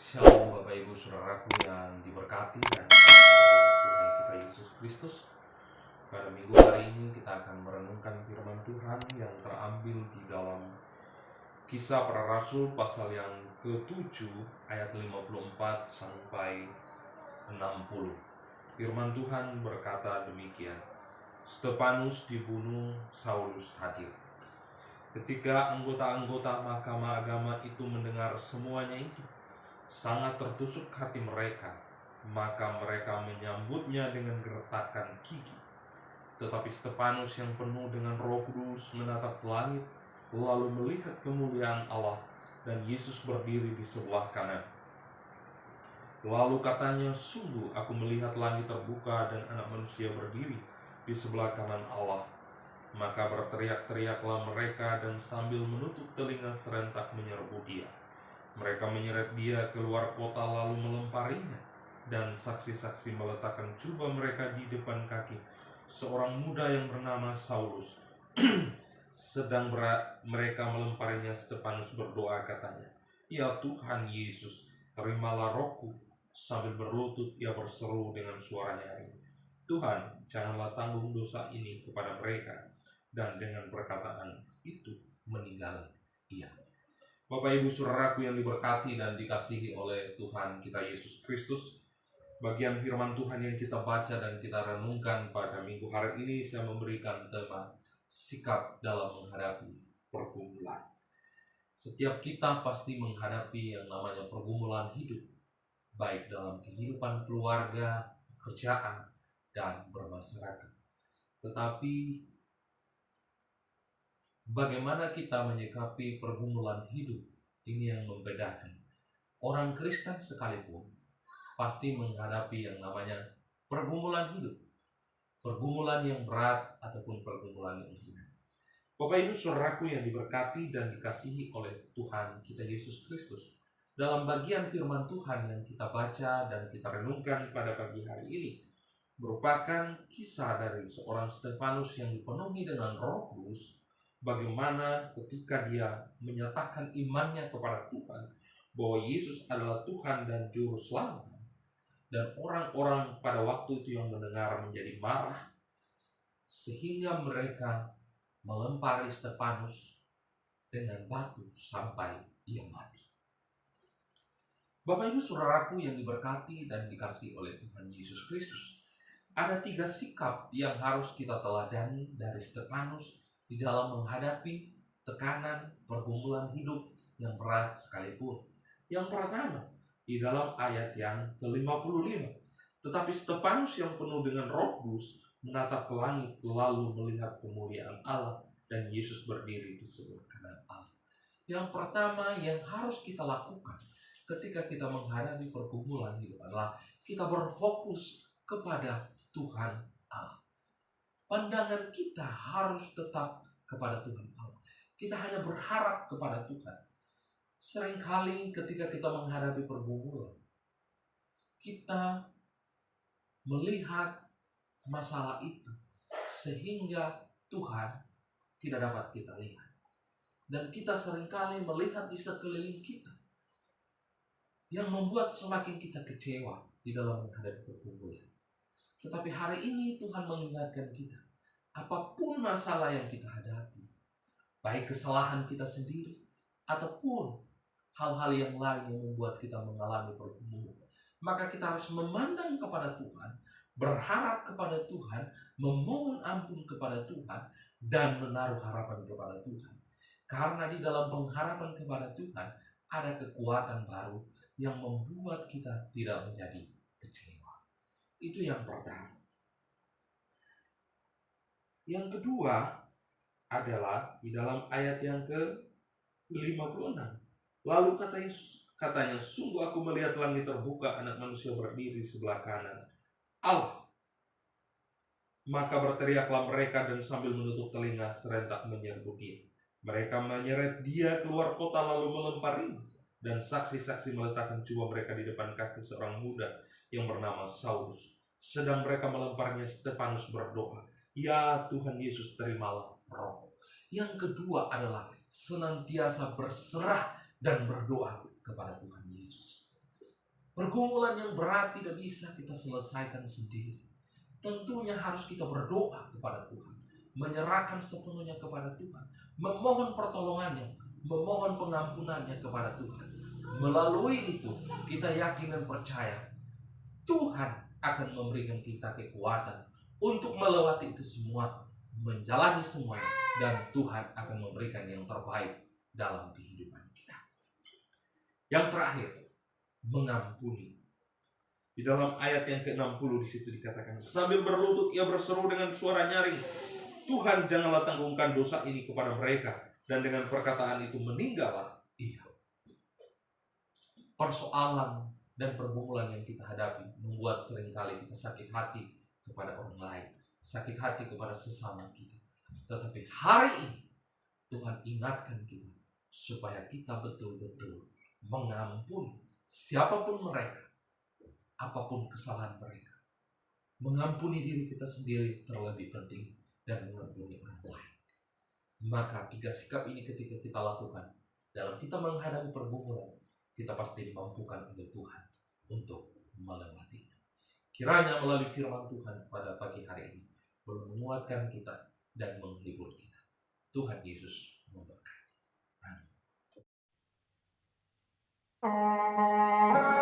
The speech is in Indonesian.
Shalom Bapak Ibu Saudaraku yang diberkati dan dikasihi oleh Tuhan kita Yesus Kristus. Pada minggu hari ini kita akan merenungkan firman Tuhan yang terambil di dalam Kisah Para Rasul pasal yang ke-7 ayat 54 sampai 60. Firman Tuhan berkata demikian. Stefanus dibunuh, Saulus hadir. Ketika anggota-anggota mahkamah agama itu mendengar semuanya itu, sangat tertusuk hati mereka, maka mereka menyambutnya dengan gertakan gigi. Tetapi Stefanus yang penuh dengan Roh Kudus menatap langit, lalu melihat kemuliaan Allah dan Yesus berdiri di sebelah kanan. Lalu katanya, sungguh aku melihat langit terbuka dan Anak Manusia berdiri di sebelah kanan Allah. Maka berteriak-teriaklah mereka dan sambil menutup telinga serentak menyerbu dia. Mereka menyeret dia keluar kota lalu melemparinya, dan saksi-saksi meletakkan jubah mereka di depan kaki seorang muda yang bernama Saulus. Sedang mereka melemparinya, Stefanus berdoa katanya, "Ya Tuhan Yesus, terimalah rohku." Sambil berlutut ia berseru dengan suara nyaring, "Tuhan, janganlah tanggung dosa ini kepada mereka." Dan dengan perkataan itu meninggal ia. Bapak Ibu Saudaraku yang diberkati dan dikasihi oleh Tuhan kita Yesus Kristus, bagian firman Tuhan yang kita baca dan kita renungkan pada minggu hari ini saya memberikan tema sikap dalam menghadapi pergumulan. Setiap kita pasti menghadapi yang namanya pergumulan hidup, baik dalam kehidupan keluarga, pekerjaan, dan bermasyarakat. Tetapi bagaimana kita menyikapi pergumulan hidup ini yang membedakan. Orang Kristen sekalipun pasti menghadapi yang namanya pergumulan hidup, pergumulan yang berat ataupun pergumulan yang ringan. Bapak Ibu Saudaraku yang diberkati dan dikasihi oleh Tuhan kita Yesus Kristus, dalam bagian firman Tuhan yang kita baca dan kita renungkan pada pagi hari ini merupakan kisah dari seorang Stefanus yang dipenuhi dengan Roh Kudus. Bagaimana ketika dia menyatakan imannya kepada Tuhan, bahwa Yesus adalah Tuhan dan Juru Selamat, dan orang-orang pada waktu itu yang mendengar menjadi marah, sehingga mereka melempari Stefanus dengan batu sampai ia mati. Bapak Ibu Saudaraku yang diberkati dan dikasihi oleh Tuhan Yesus Kristus, ada 3 sikap yang harus kita teladani dari Stefanus di dalam menghadapi tekanan pergumulan hidup yang berat sekalipun. Yang pertama, di dalam ayat yang ke-55, tetapi Stefanus yang penuh dengan Roh Kudus menatap ke langit lalu melihat kemuliaan Allah dan Yesus berdiri di sebelah kanan Allah. Yang pertama yang harus kita lakukan ketika kita menghadapi pergumulan hidup adalah kita berfokus kepada Tuhan Allah. Pandangan kita harus tetap kepada Tuhan Allah. Kita hanya berharap kepada Tuhan. Seringkali ketika kita menghadapi pergumulan, kita melihat masalah itu sehingga Tuhan tidak dapat kita lihat. Dan kita seringkali melihat di sekeliling kita yang membuat semakin kita kecewa di dalam menghadapi pergumulan. Tetapi hari ini Tuhan mengingatkan kita, apapun masalah yang kita hadapi, baik kesalahan kita sendiri ataupun hal-hal yang lain yang membuat kita mengalami pergumulan, maka kita harus memandang kepada Tuhan, berharap kepada Tuhan, memohon ampun kepada Tuhan, dan menaruh harapan kepada Tuhan. Karena di dalam pengharapan kepada Tuhan ada kekuatan baru yang membuat kita tidak menjadi kecewa. Itu yang pertama. Yang kedua adalah di dalam ayat yang ke-56. Lalu katanya, sungguh aku melihat langit terbuka, Anak Manusia berdiri sebelah kanan Allah. Maka berteriaklah mereka dan sambil menutup telinga serentak menyerbu dia. Mereka menyeret dia keluar kota lalu melemparinya, dan saksi-saksi meletakkan jubah mereka di depan kaki seorang muda yang bernama Saulus. Sedang mereka melemparnya, Stefanus berdoa, "Ya Tuhan Yesus, terimalah roh." Yang kedua adalah senantiasa berserah dan berdoa kepada Tuhan Yesus. Pergumulan yang berat tidak bisa kita selesaikan sendiri. Tentunya harus kita berdoa kepada Tuhan, menyerahkan sepenuhnya kepada Tuhan, memohon pertolongannya, memohon pengampunannya kepada Tuhan. Melalui itu, kita yakin dan percaya Tuhan akan memberikan kita kekuatan untuk melewati itu semua, menjalani semuanya, dan Tuhan akan memberikan yang terbaik dalam kehidupan kita. Yang terakhir, mengampuni. Di dalam ayat yang ke-60 di situ dikatakan, sambil berlutut ia berseru dengan suara nyaring, Tuhan, janganlah tanggungkan dosa ini kepada mereka. Dan dengan perkataan itu meninggallah ia. Persoalan dan pergumulan yang kita hadapi membuat seringkali kita sakit hati kepada orang lain, sakit hati kepada sesama kita. Tetapi hari ini Tuhan ingatkan kita supaya kita betul-betul mengampuni siapapun mereka, apapun kesalahan mereka. Mengampuni diri kita sendiri terlebih penting dan mengampuni orang lain. Maka 3 sikap ini ketika kita lakukan dalam kita menghadapi pergumulan, kita pasti dimampukan oleh Tuhan untuk melewatinya. Kiranya melalui firman Tuhan pada pagi hari ini menguatkan kita dan menghibur kita. Tuhan Yesus memberkati. Amin.